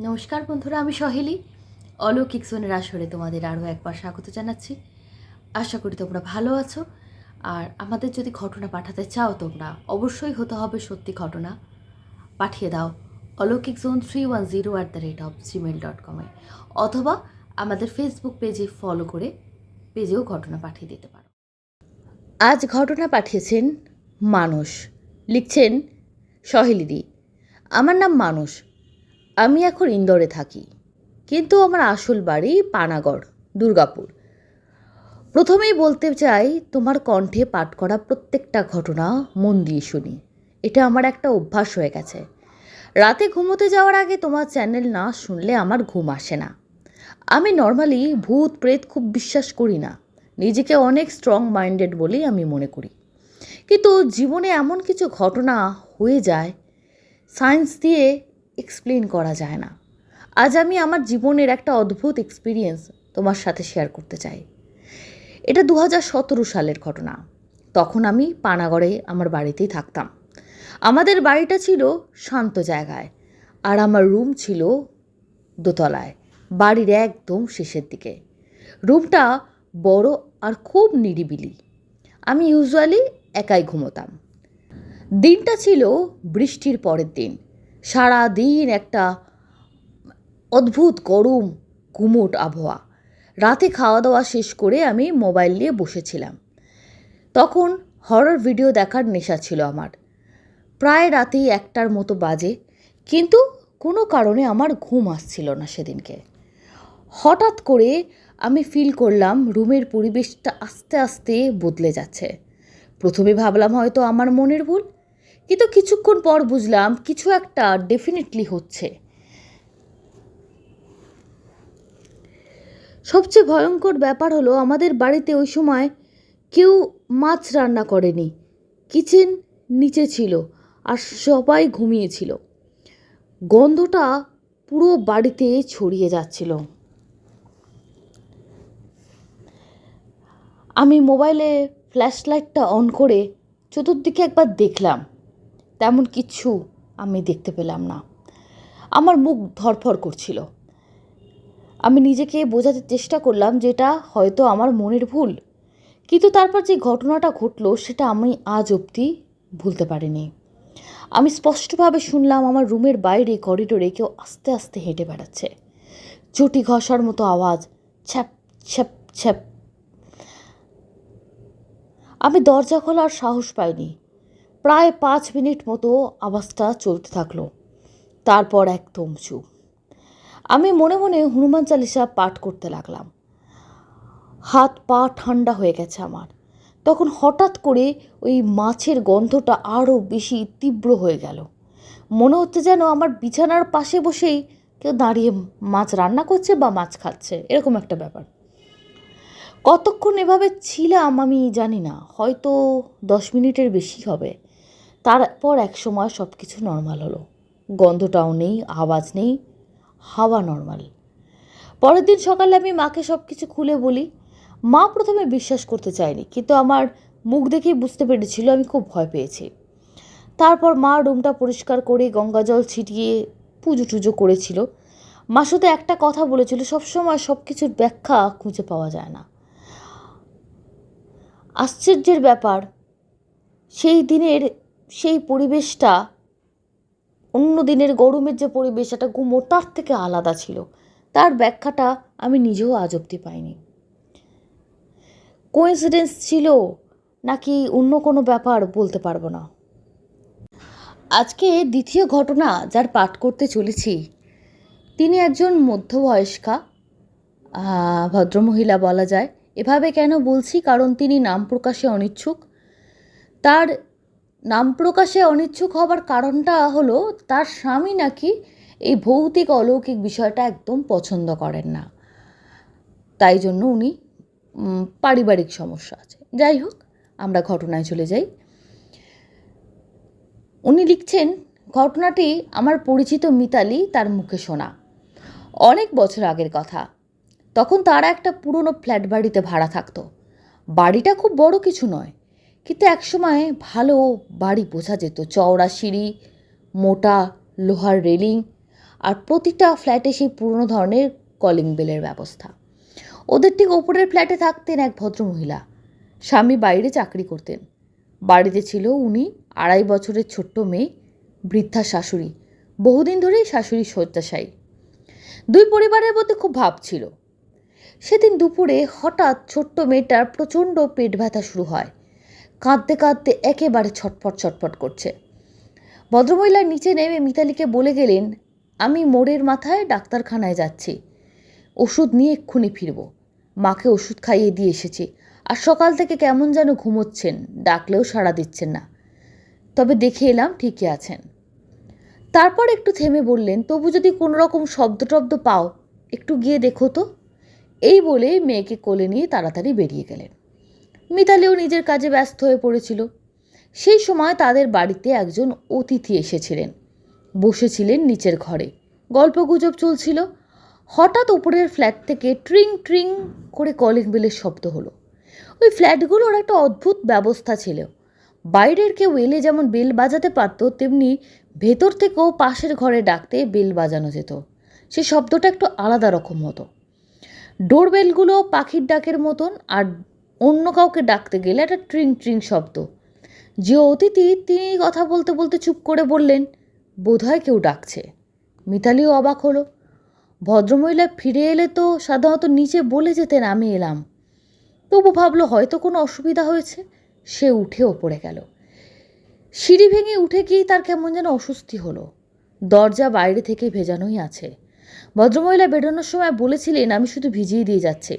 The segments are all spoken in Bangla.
নমস্কার বন্ধুরা, আমি সহেলি। অলৌকিক জোনের আসরে তোমাদের আরও একবার স্বাগত জানাচ্ছি। আশা করি তোমরা ভালো আছো। আর আমাদের যদি ঘটনা পাঠাতে চাও তোমরা, অবশ্যই হতে হবে সত্যি ঘটনা। পাঠিয়ে দাও অলৌকিক জোন 310@gmail.com অথবা আমাদের ফেসবুক পেজে ফলো করে পেজেও ঘটনা পাঠিয়ে দিতে পারো। আজ ঘটনা পাঠিয়েছেন মানুষ, লিখছেন সহেলিদি। আমার নাম মানুষ, আমি এখন ইন্দোরে থাকি, কিন্তু আমার আসল বাড়ি পানাগড়, দুর্গাপুর। প্রথমেই বলতে চাই, তোমার কণ্ঠে পাঠ করা প্রত্যেকটা ঘটনা মন দিয়ে শুনি। এটা আমার একটা অভ্যাস হয়ে গেছে। রাতে ঘুমোতে যাওয়ার আগে তোমার চ্যানেল না শুনলে আমার ঘুম আসে না। আমি নর্মালি ভূত প্রেত খুব বিশ্বাস করি না, নিজেকে অনেক স্ট্রং মাইন্ডেড বলেই আমি মনে করি। কিন্তু জীবনে এমন কিছু ঘটনা হয়ে যায়, সায়েন্স দিয়ে এক্সপ্লেন করা যায় না। আজ আমি আমার জীবনের একটা অদ্ভুত এক্সপিরিয়েন্স তোমার সাথে শেয়ার করতে চাই। এটা 2017 সালের ঘটনা। তখন আমি পানাগড়ে আমার বাড়িতেই থাকতাম। আমাদের বাড়িটা ছিল শান্ত জায়গায়, আর আমার রুম ছিল দোতলায়, বাড়ির একদম শেষের দিকে। রুমটা বড় আর খুব নিরিবিলি। আমি ইউজুয়ালি একাই ঘুমোতাম। দিনটা ছিল বৃষ্টির পরের দিন। সারা দিন একটা অদ্ভুত গরম গুমোট আবহাওয়া। রাতে খাওয়া দাওয়া শেষ করে আমি মোবাইল নিয়ে বসেছিলাম। তখন হরর ভিডিও দেখার নেশা ছিল আমার। প্রায় রাতেই 1টার মতো বাজে, কিন্তু কোনো কারণে আমার ঘুম আসছিল না সেদিনকে। হঠাৎ করে আমি ফিল করলাম রুমের পরিবেশটা আস্তে আস্তে বদলে যাচ্ছে। প্রথমে ভাবলাম হয়তো আমার মনের ভুল, কিন্তু কিছুক্ষণ পর বুঝলাম কিছু একটা ডেফিনেটলি হচ্ছে। সবচেয়ে ভয়ঙ্কর ব্যাপার হলো, আমাদের বাড়িতে ওই সময় কেউ মাছ রান্না করেনি। কিচেন নিচে ছিল আর সবাই ঘুমিয়েছিল। গন্ধটা পুরো বাড়িতে ছড়িয়ে যাচ্ছিল। আমি মোবাইলে ফ্ল্যাশ লাইটটা অন করে চতুর্দিকে একবার দেখলাম, তেমন কিছু আমি দেখতে পেলাম না। আমার মুখ ধরফর করছিল। আমি নিজেকে বোঝাতে চেষ্টা করলাম যে এটা হয়তো আমার মনের ভুল, কিন্তু তারপর যে ঘটনাটা ঘটলো সেটা আমি আজ অবধি ভুলতে পারিনি। আমি স্পষ্টভাবে শুনলাম আমার রুমের বাইরে করিডোরে কেউ আস্তে আস্তে হেঁটে বেড়াচ্ছে। চটি ঘষার মতো আওয়াজ, ছ্যাপ ছ্যাপ ছ্যাপ। আমি দরজা খোলার সাহস পাইনি। প্রায় 5 মিনিট মতো আওয়াজটা চলতে থাকলো, তারপর একদম চুপ। আমি মনে মনে হনুমান চালিসা পাঠ করতে লাগলাম। হাত পা ঠান্ডা হয়ে গেছে আমার। তখন হঠাৎ করে ওই মাছের গন্ধটা আরও বেশি তীব্র হয়ে গেল। মনে হচ্ছে যেন আমার বিছানার পাশে বসেই কেউ দাঁড়িয়ে মাছ রান্না করছে বা মাছ খাচ্ছে, এরকম একটা ব্যাপার। কতক্ষণ এভাবে ছিলাম আমি জানি না, হয়তো 10 মিনিটের বেশি হবে। তারপর এক সময় সব কিছু নর্মাল হলো। গন্ধটাও নেই, আওয়াজ নেই, হাওয়া নর্মাল। পরের দিন সকালে আমি মাকে সব কিছু খুলে বলি। মা প্রথমে বিশ্বাস করতে চায়নি, কিন্তু আমার মুখ দেখেই বুঝতে পেরেছিল আমি খুব ভয় পেয়েছি। তারপর মা রুমটা পরিষ্কার করে গঙ্গা জল ছিটিয়ে পুজো টুজো করেছিল। মা শুধু একটা কথা বলেছিল, সবসময় সব কিছুর ব্যাখ্যা খুঁজে পাওয়া যায় না। আশ্চর্যের ব্যাপার, সেই দিনের সেই পরিবেশটা অন্য দিনের গরমের যে পরিবেশ, একটা গুমোট, তার থেকে আলাদা ছিল। তার ব্যাখ্যাটা আমি নিজেও আজ অবধি পাইনি। কোইন্সিডেন্স ছিল নাকি অন্য কোনো ব্যাপার বলতে পারবো না। আজকে দ্বিতীয় ঘটনা যার পাঠ করতে চলেছি, তিনি একজন মধ্যবয়স্কা ভদ্রমহিলা বলা যায়। এভাবে কেন বলছি, কারণ তিনি নাম প্রকাশে অনিচ্ছুক। তার নাম প্রকাশে অনিচ্ছুক হবার কারণটা হলো, তার স্বামী নাকি এই ভৌতিক অলৌকিক বিষয়টা একদম পছন্দ করেন না। তাই জন্য উনি পারিবারিক সমস্যা আছে। যাই হোক, আমরা ঘটনায় চলে যাই। উনি লিখছেন, ঘটনাটি আমার পরিচিত মিতালি তার মুখে শোনা। অনেক বছর আগের কথা। তখন তারা একটা পুরনো ফ্ল্যাট বাড়িতে ভাড়া থাকতো। বাড়িটা খুব বড় কিছু নয়, কিন্তু একসময় ভালো বাড়ি বোঝা যেত। চওড়া সিঁড়ি, মোটা লোহার রেলিং আর প্রতিটা ফ্ল্যাটে সেই পুরনো ধরনের কলিং বেলের ব্যবস্থা। ওদের ঠিক ওপরের ফ্ল্যাটে থাকতেন এক ভদ্রমহিলা। স্বামী বাইরে চাকরি করতেন। বাড়িতে ছিল উনি, 2.5 বছরের ছোট্ট মেয়ে, বৃদ্ধা শাশুড়ি, বহুদিন ধরেই শাশুড়ি শয্যাশায়ী। দুই পরিবারের মধ্যে খুব ভাব ছিল। সেদিন দুপুরে হঠাৎ ছোট্ট মেয়েটার প্রচণ্ড পেট ব্যথা শুরু হয়। কাঁদতে কাঁদতে একেবারে ছটফট ছটফট করছে। ভদ্রমহিলা নিচে নেমে মিতালিকে বলে গেলেন, আমি মোড়ের মাথায় ডাক্তারখানায় যাচ্ছি, ওষুধ নিয়ে এক্ষুনি ফিরব। মাকে ওষুধ খাইয়ে দিয়ে এসেছি, আর সকাল থেকে কেমন যেন ঘুমোচ্ছেন, ডাকলেও সাড়া দিচ্ছেন না, তবে দেখে এলাম ঠিকই আছেন। তারপর একটু থেমে বললেন, তবু যদি কোনো রকম শব্দ টব্দ পাও একটু গিয়ে দেখো তো। এই বলে মেয়েকে কোলে নিয়ে তাড়াতাড়ি বেরিয়ে গেলেন। মিতালিও নিজের কাজে ব্যস্ত হয়ে পড়েছিল। সেই সময় তাদের বাড়িতে একজন অতিথি এসেছিলেন। বসেছিলেন নিচের ঘরে, গল্পগুজব চলছিল। হঠাৎ উপরের ফ্ল্যাট থেকে ট্রিং ট্রিং করে কলিং বেলের শব্দ হলো। ওই ফ্ল্যাটগুলোর একটা অদ্ভুত ব্যবস্থা ছিল। বাইরের কেউ এলে যেমন বেল বাজাতে পারত, তেমনি ভেতর থেকেও পাশের ঘরে ডাকতে বেল বাজানো যেত। সে শব্দটা একটু আলাদা রকম হতো। ডোরবেলগুলো পাখির ডাকের মতন, আর অন্য কাউকে ডাকতে গেলে একটা ট্রিং ট্রিং শব্দ। যে অতিথি তিনি কথা বলতে বলতে চুপ করে বললেন, বোধহয় কেউ ডাকছে। মিতালিও অবাক হলো। ভদ্রমহিলা ফিরে এলে তো সাধারণত নিচে বলে যেতেন আমি এলাম। তবু ভাবলো হয়তো কোনো অসুবিধা হয়েছে। সে উঠে ওপরে গেল। সিঁড়ি ভেঙে উঠে গিয়েই তার কেমন যেন অস্বস্তি হলো। দরজা বাইরে থেকে ভেজানোই আছে। ভদ্রমহিলা বেরোনোর সময় বলেছিলেন, আমি শুধু ভিজিয়ে দিয়ে যাচ্ছি,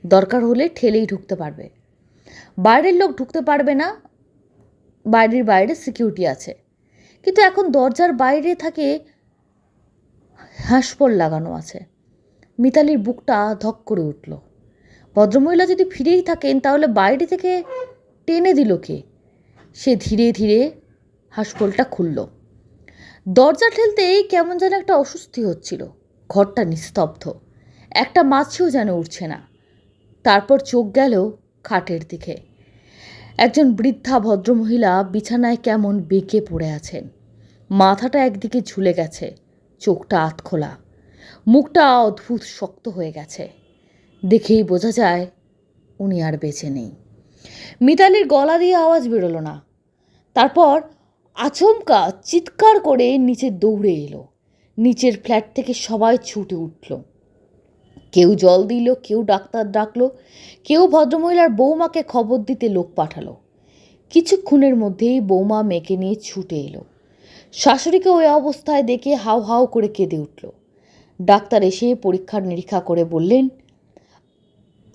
দরকার হলে ঠেলেই ঢুকতে পারবে। বাইরের লোক ঢুকতে পারবে না, বাড়ির বাইরে সিকিউরিটি আছে। কিন্তু এখন দরজার বাইরে থাকে হাঁসপল লাগানো আছে। মিতালির বুকটা ধক করে উঠল। ভদ্রমহিলা যদি ফিরেই থাকেন তাহলে বাইরে থেকে টেনে দিল কে? সে ধীরে ধীরে হাঁসপলটা খুলল। দরজা ঠেলতেই কেমন যেন একটা অস্বস্তি হচ্ছিল। ঘরটা নিস্তব্ধ, একটা মাছিও যেন উঠছে না। তারপর চোখ গেল খাটের দিকে। একজন বৃদ্ধা ভদ্রমহিলা বিছানায় কেমন বেঁকে পড়ে আছেন। মাথাটা একদিকে ঝুলে গেছে, চোখটা আধখোলা, মুখটা অদ্ভুত শক্ত হয়ে গেছে। দেখেই বোঝা যায় উনি আর বেঁচে নেই। মিতালির গলা দিয়ে আওয়াজ বেরোলো না। তারপর আচমকা চিৎকার করে নিচে দৌড়ে এলো। নিচের ফ্ল্যাট থেকে সবাই ছুটে উঠল। কেউ জল দিল, কেউ ডাক্তার ডাকলো, কেউ ভদ্রমহিলার বৌমাকে খবর দিতে লোক পাঠালো। কিছুক্ষণের মধ্যেই বৌমা মেয়েকে নিয়ে ছুটে এলো। শাশুড়িকে ওই অবস্থায় দেখে হাউ হাউ করে কেঁদে উঠল। ডাক্তার এসে পরীক্ষা নিরীক্ষা করে বললেন,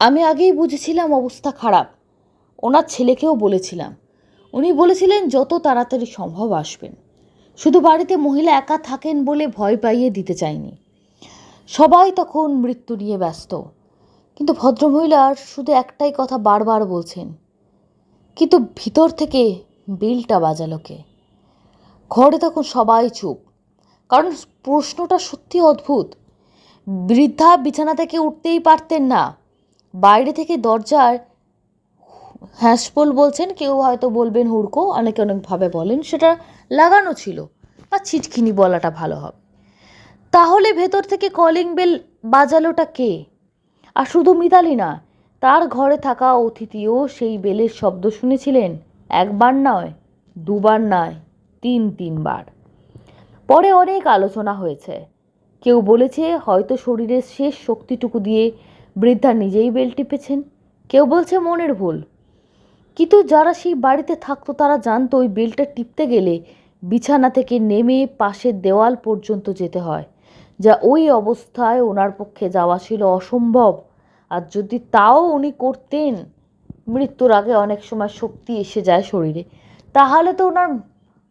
আমি আগেই বুঝেছিলাম অবস্থা খারাপ। ওনার ছেলেকেও বলেছিলাম, উনি বলেছিলেন যত তাড়াতাড়ি সম্ভব আসবেন। শুধু বাড়িতে মহিলা একা থাকেন বলে ভয় পাইয়ে দিতে চাইনি। সবাই তখন মৃত্যু নিয়ে ব্যস্ত। কিন্তু ভদ্রমহিলার শুধু একটাই কথা বারবার বলছেন, কিন্তু ভিতর থেকে বেলটা বাজালো কে? ঘরে তখন সবাই চুপ, কারণ প্রশ্নটা সত্যি অদ্ভুত। বৃদ্ধা বিছানা থেকে উঠতেই পারতেন না। বাইরে থেকে দরজার হ্যাঁসপোল বলছেন, কেউ হয়তো বলবেন হুড়কো, অনেকে অনেকভাবে বলেন, সেটা লাগানো ছিল, বা ছিটকিনি বলাটা ভালো হবে। তাহলে ভেতর থেকে কলিং বেল বাজালোটা কে? আর শুধু মিতালি না, তার ঘরে থাকা অতিথিও সেই বেলের শব্দ শুনেছিলেন। একবার নয়, দুবার নয়, তিনবার। পরে অনেক আলোচনা হয়েছে। কেউ বলেছে হয়তো শরীরের শেষ শক্তিটুকু দিয়ে বৃদ্ধা নিজেই বেল টিপেছেন। কেউ বলছে মনের ভুল। কিন্তু যারা সেই বাড়িতে থাকতো তারা জানতো ওই বেলটা টিপতে গেলে বিছানা থেকে নেমে পাশের দেওয়াল পর্যন্ত যেতে হয়, যা ওই অবস্থায় ওনার পক্ষে যাওয়া ছিল অসম্ভব। আর যদি তাও উনি করতেন, মৃত্যুর আগে অনেক সময় শক্তি এসে যায় শরীরে, তাহলে তো ওনার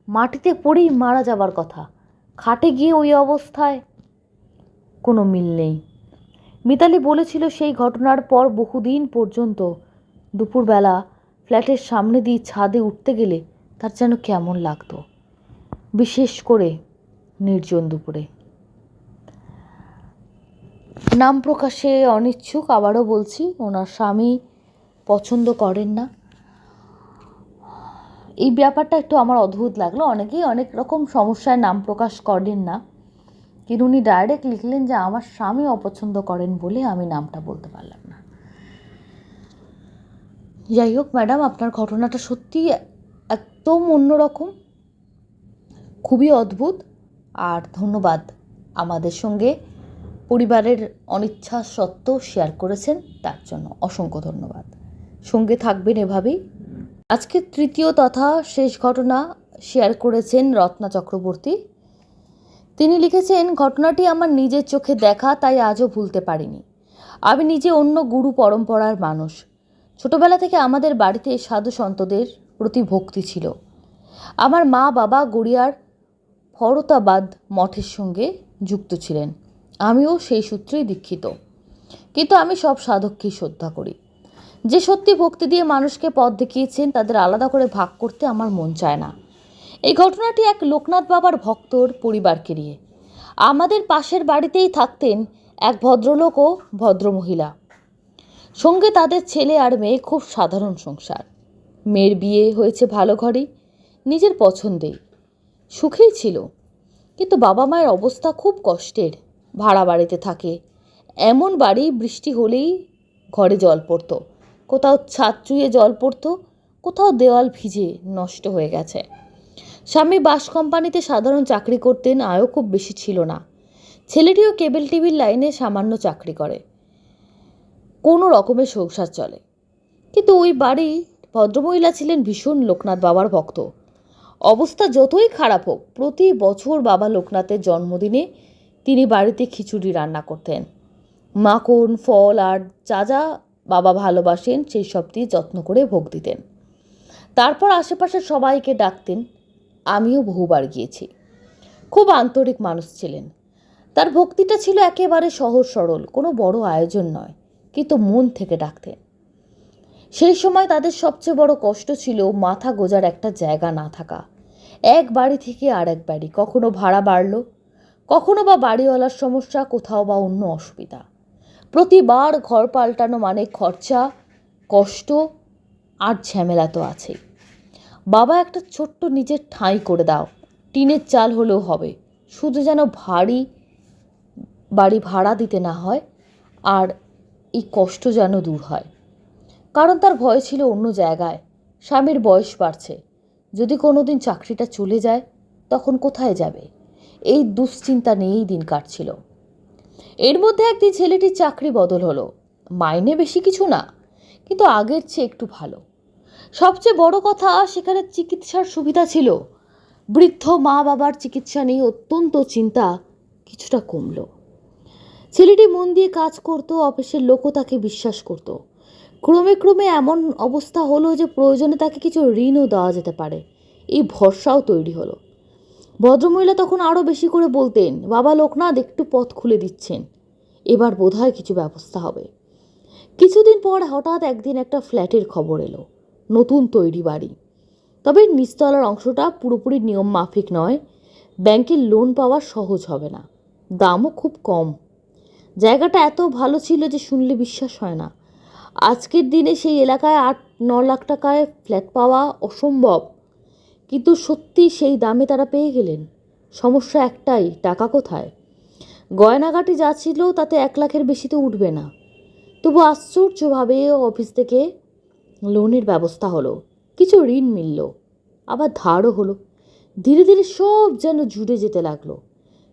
মাটিতে পড়েই মারা যাবার কথা। খাটে গিয়ে ওই অবস্থায় কোনো মিল নেই। মিতালি বলেছিল সেই ঘটনার পর বহুদিন পর্যন্ত দুপুরবেলা ফ্ল্যাটের সামনে দিয়ে ছাদে উঠতে গেলে তার যেন কেমন লাগতো, বিশেষ করে নির্জন দুপুরে। নাম প্রকাশে অনিচ্ছুক, আবারও বলছি, ওনার স্বামী পছন্দ করেন না। এই ব্যাপারটা একটু আমার অদ্ভুত লাগলো। অনেকেই অনেক রকম সমস্যায় নাম প্রকাশ করেন না, কিন্তু উনি ডাইরেক্ট লিখলেন যে আমার স্বামী অপছন্দ করেন বলে আমি নামটা বলতে পারলাম না। যাই হোক ম্যাডাম, আপনার ঘটনাটা সত্যি একদম অন্যরকম, খুবই অদ্ভুত। আর ধন্যবাদ আমাদের সঙ্গে পরিবারের অনিচ্ছা সত্ত্বেও শেয়ার করেছেন, তার জন্য অসংখ্য ধন্যবাদ। সঙ্গে থাকবেন এভাবেই। আজকে তৃতীয় তথা শেষ ঘটনা শেয়ার করেছেন রত্না চক্রবর্তী। তিনি লিখেছেন, ঘটনাটি আমার নিজের চোখে দেখা, তাই আজও ভুলতে পারিনি। আমি নিজে অন্য গুরু পরম্পরার মানুষ। ছোটবেলা থেকে আমাদের বাড়িতে সাধু সন্তদের প্রতি ভক্তি ছিল। আমার মা বাবা গড়িয়ার ফরতাবাদ মঠের সঙ্গে যুক্ত ছিলেন, আমিও সেই সূত্রেই দীক্ষিত। কিন্তু আমি সব সাধককেই শ্রদ্ধা করি। যে সত্যি ভক্তি দিয়ে মানুষকে পথ দেখিয়েছেন তাদের আলাদা করে ভাগ করতে আমার মন চায় না। এই ঘটনাটি এক লোকনাথ বাবার ভক্তর পরিবারকে নিয়ে। আমাদের পাশের বাড়িতেই থাকতেন এক ভদ্রলোক ও ভদ্রমহিলা, সঙ্গে তাদের ছেলে আর মেয়ে। খুব সাধারণ সংসার। মেয়ের বিয়ে হয়েছে ভালো ঘরেই, নিজের পছন্দেই, সুখেই ছিল। কিন্তু বাবা মায়ের অবস্থা খুব কষ্টের। ভাড়া বাড়িতে থাকে। এমন বাড়ি, বৃষ্টি হলেই ঘরে জল পড়তো, কোথাও ছাদ চুইয়ে জল পড়তো, কোথাও দেওয়াল ভিজে নষ্ট হয়ে গেছে। স্বামী বাস কোম্পানিতে সাধারণ চাকরি করতেন, আয়ও খুব বেশি ছিল না। ছেলেটিও কেবল টিভির লাইনে সামান্য চাকরি করে, কোনো রকমের সংসার চলে। কিন্তু ওই বাড়ির ভদ্রমহিলা ছিলেন ভীষণ লোকনাথ বাবার ভক্ত। অবস্থা যতই খারাপ হোক, প্রতি বছর বাবা লোকনাথের জন্মদিনে তিনি বাড়িতে খিচুড়ি রান্না করতেন। মাখন, ফল আর যা যা বাবা ভালোবাসেন সেই সব দিয়ে যত্ন করে ভোগ দিতেন। তারপর আশেপাশের সবাইকে ডাকতেন। আমিও বহুবার গিয়েছি। খুব আন্তরিক মানুষ ছিলেন। তার ভক্তিটা ছিল একেবারে সহজ সরল, কোনো বড় আয়োজন নয়, কিন্তু মন থেকে ডাকতেন। সেই সময় তাদের সবচেয়ে বড় কষ্ট ছিল মাথা গোজার একটা জায়গা না থাকা। এক বাড়ি থেকে আর এক বাড়ি, কখনো ভাড়া বাড়ল, কখনো বা বাড়িওয়ালার সমস্যা, কোথাও বা অন্য অসুবিধা। প্রতিবার ঘর পাল্টানো মানে খরচা, কষ্ট আর ঝামেলা তো আছেই। বাবা একটা ছোট্ট নিজের ঠাঁই করে দাও, টিনের চাল হলেও হবে, শুধু যেন বাড়ি ভাড়া দিতে না হয়, আর এই কষ্ট যেন দূর হয়। কারণ তার ভয় ছিল অন্য জায়গায়। স্বামীর বয়স বাড়ছে, যদি কোনোদিন চাকরিটা চলে যায় তখন কোথায় যাবে, এই দুশ্চিন্তা নিয়েই দিন কাটছিল। এর মধ্যে একদিন ছেলেটির চাকরি বদল হলো। মাইনে বেশি কিছু না, কিন্তু আগের চেয়ে একটু ভালো। সবচেয়ে বড় কথা, সেখানে চিকিৎসার সুবিধা ছিল। বৃদ্ধ মা বাবার চিকিৎসা নিয়ে অত্যন্ত চিন্তা কিছুটা কমল। ছেলেটি মন দিয়ে কাজ করত, অফিসের লোকও তাকে বিশ্বাস করত। ক্রমে ক্রমে এমন অবস্থা হলো যে প্রয়োজনে তাকে কিছু ঋণও দেওয়া যেতে পারে, এই ভরসাও তৈরি হলো। ভদ্রমহিলা তখন আরও বেশি করে বলতেন, বাবা লোকনাথ একটু পথ খুলে দিচ্ছেন, এবার বোধহয় কিছু ব্যবস্থা হবে। কিছুদিন পর হঠাৎ একদিন একটা ফ্ল্যাটের খবর এলো, নতুন তৈরি বাড়ি, তবে নিচতলার অংশটা পুরোপুরি নিয়ম মাফিক নয়। ব্যাংকের লোন পাওয়া সহজ হবে না, দামও খুব কম। জায়গাটা এত ভালো ছিল যে শুনলে বিশ্বাস হয় না। আজকের দিনে সেই এলাকায় 8-9 লাখ টাকায় ফ্ল্যাট পাওয়া অসম্ভব, কিন্তু সত্যি সেই দামে তারা পেয়ে গেলেন। সমস্যা একটাই, টাকা কোথায়? গয়নাগাটি যা ছিল তাতে 1 লাখের বেশি তো উঠবে না। তবু আশ্চর্যভাবে অফিস থেকে লোনের ব্যবস্থা হলো, কিছু ঋণ মিলল, আবার ধারও হলো। ধীরে ধীরে সব যেন জুড়ে যেতে লাগলো।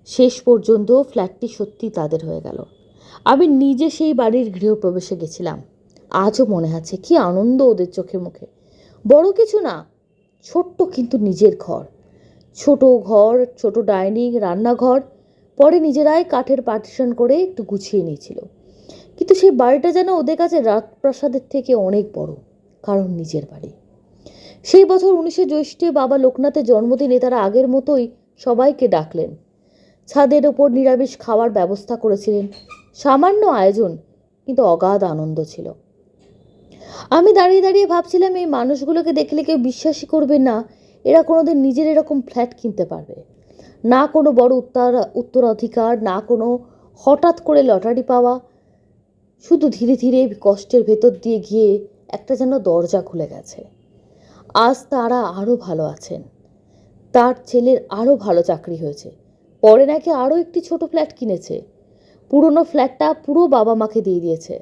শেষ পর্যন্ত ফ্ল্যাটটি সত্যি তাদের হয়ে গেল। আমি নিজে সেই বাড়ির গৃহপ্রবেশে গেছিলাম, আজও মনে আছে কি আনন্দ ওদের চোখে মুখে। বড় কিছু না, ছোট্ট কিন্তু নিজের ঘর। ছোট ঘর, ছোট ডাইনিং, রান্নাঘর, পরে নিজেরাই কাঠের পার্টিশন করে একটু গুছিয়ে নিয়েছিল। কিন্তু সেই বাড়িটা যেন ওদের কাছে রাজপ্রাসাদের থেকে অনেক বড়, কারণ নিজের বাড়ি। সেই বছর 19শে জ্যৈষ্ঠে বাবা লোকনাথের জন্মদিনে তারা আগের মতোই সবাইকে ডাকলেন। ছাদের ওপর নিরামিষ খাওয়ার ব্যবস্থা করেছিলেন। সামান্য আয়োজন, কিন্তু অগাধ আনন্দ ছিল। আমি দাঁড়িয়ে দাঁড়িয়ে ভাবছিলাম, এই মানুষগুলোকে দেখলে কেউ বিশ্বাসই করবে না এরা কোনোদিন নিজের এরকম ফ্ল্যাট কিনতে পারবে। না কোনো বড় উত্তরাধিকার, না কোনো হঠাৎ করে লটারি পাওয়া, শুধু ধীরে ধীরে কষ্টের ভেতর দিয়ে গিয়ে একটা যেন দরজা খুলে গেছে। আজ তারা আরও ভালো আছেন, তার ছেলের আরও ভালো চাকরি হয়েছে, পরে নাকি আরও একটি ছোট ফ্ল্যাট কিনেছে। পুরনো ফ্ল্যাটটা পুরো বাবা মাকে দিয়ে দিয়েছে।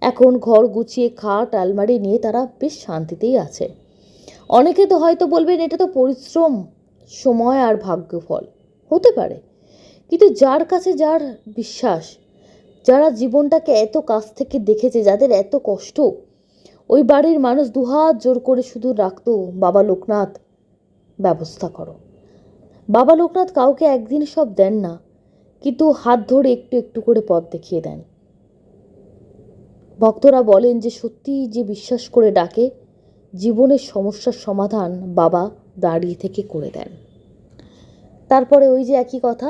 এখন ঘর গুছিয়ে খাট আলমারি নিয়ে তারা বেশ শান্তিতেই আছে। অনেকে তো হয়তো বলবেন এটা তো পরিশ্রম, সময় আর ভাগ্যফল। হতে পারে, কিন্তু যার কাছে যার বিশ্বাস, যারা জীবনটাকে এত কাছ থেকে দেখেছে, যাদের এত কষ্ট, ওই বাড়ির মানুষ দুহাত জোর করে শুধু রাখতো, বাবা লোকনাথ ব্যবস্থা করো। বাবা লোকনাথ কাউকে একদিন সব দেন না, কিন্তু হাত ধরে একটু একটু করে পথ দেখিয়ে দেন। ভক্তরা বলেন যে সত্যি যে বিশ্বাস করে ডাকে, জীবনের সমস্যার সমাধান বাবা দাঁড়িয়ে থেকে করে দেন। তারপরে ওই যে একই কথা,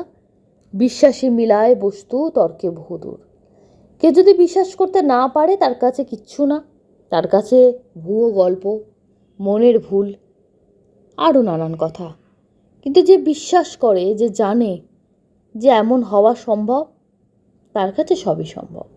বিশ্বাসে মিলায় বস্তু তর্কে বহুদূর। কেউ যদি বিশ্বাস করতে না পারে, তার কাছে কিচ্ছু না, তার কাছে ভুয়ো গল্প, মনের ভুল, আরও নানান কথা। কিন্তু যে বিশ্বাস করে, যে জানে যে এমন হওয়া সম্ভব, তার কাছে সবই সম্ভব।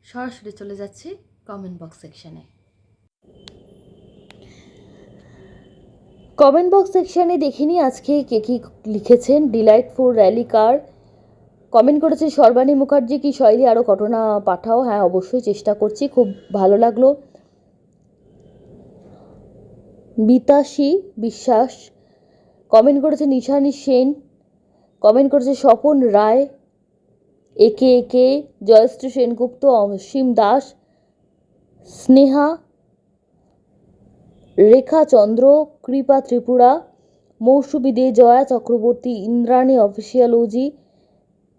সরাসরি চলে যাচ্ছি কমেন্ট বক্স সেকশনে। কমেন্ট বক্স সেকশানে দেখিনি আজকে কে কী লিখেছেন। ডিলাইটফুল র্যালি কার কমেন্ট করেছে, সর্বাণী মুখার্জি কি শৈলী আরও ঘটনা পাঠাও। হ্যাঁ, অবশ্যই চেষ্টা করছি, খুব ভালো লাগলো। বিতাশী বিশ্বাস কমেন্ট করেছে, নিশানী সেন কমেন্ট করেছে, স্বপন রায়, একে একে, জয়শ্রী সেনগুপ্ত, অসীম দাস, স্নেহা, রেখা চন্দ্র, কৃপা ত্রিপুরা, মৌসুমী দে, জয়া চক্রবর্তী, ইন্দ্রাণী অফিসিয়াল ওজি,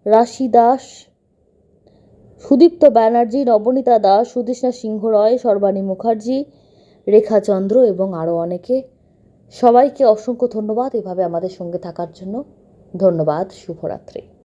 রাশি দাস, সুদীপ্ত ব্যানার্জি, নবনীতা দাস, সুদেষ্ণা সিংহ রয়, সর্বাণী মুখার্জি, রেখা চন্দ্র এবং আরও অনেকে। সবাইকে অসংখ্য ধন্যবাদ এভাবে আমাদের সঙ্গে থাকার জন্য। ধন্যবাদ। শুভরাত্রি।